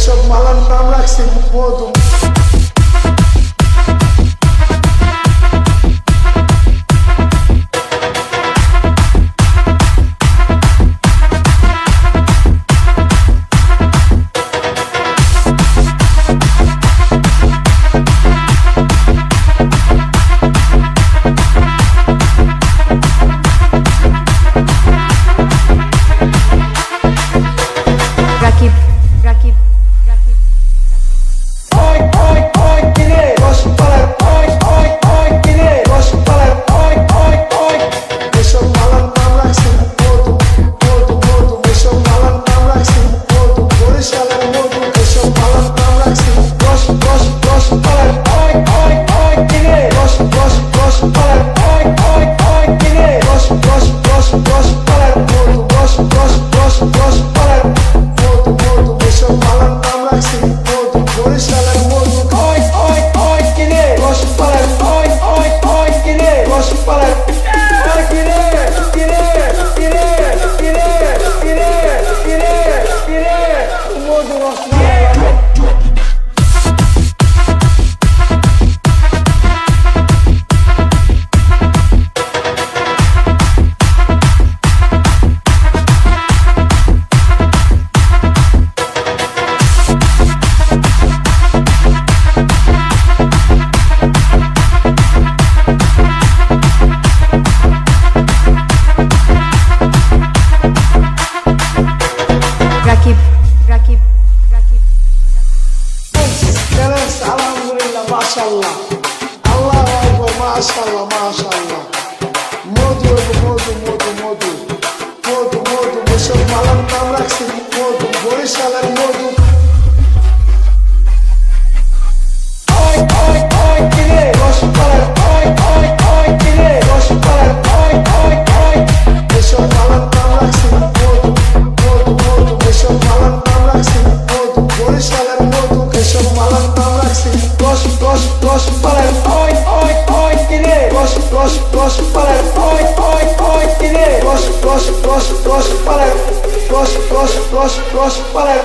এসব মালার নাম রাখছি মধু। রাকিব রাকিব রাকিব ওই ওই ওই কিরে রসপালার ওই ওই ওই কিরে রসপালার ওই ওই ওই এসব মালার নাম রাখছি মধু মধু মধু। এসব মালার নাম রাখছি মধু, বরিশালের মধু। এসব মালার নাম রাখছি রস রস রসপালার ওই ওই ওই কিরে রস রস রসপালার ওই ওই ওই কিরে রস রস রস রসপালার মধু, রস রস রস রসপালার মধু মধু। এসব মালার নাম রাখছি মধু, বরিশালের মধু। ওই ওই ওই কিরে রসপালার ওই ওই ওই কিরে রসপালার ওই কিরে কিরে কিরে কিরে কিরে কিরে কিরে মধু রসপালার। রাকিব রাকিব রাকিব আলহামদুলিল্লাহ, মাশাআল্লাহ, আল্লাহু আকবার, মাশাআল্লাহ মাশাআল্লাহ। মধু মধু মধু মধু মধু মধু। এসব মালার নাম রাখছি মধু, বরিশালের মধু। ওই ওই ওই কিরে রসপালার ওই ওই ওই কিরে রসপালার ওই ওই ওই এসব মালার নাম রাখছি মধু মধু মধু। এসব মালার নাম রাখছি মধু, বরিশালের মধু। এসব মালার নাম রাখছি রস রস রসপালার ওই ওই ওই কিরে রস রস রসপালার ওই ওই ওই কিরে রস রস রস রসপালার রস রস রস রসপালার।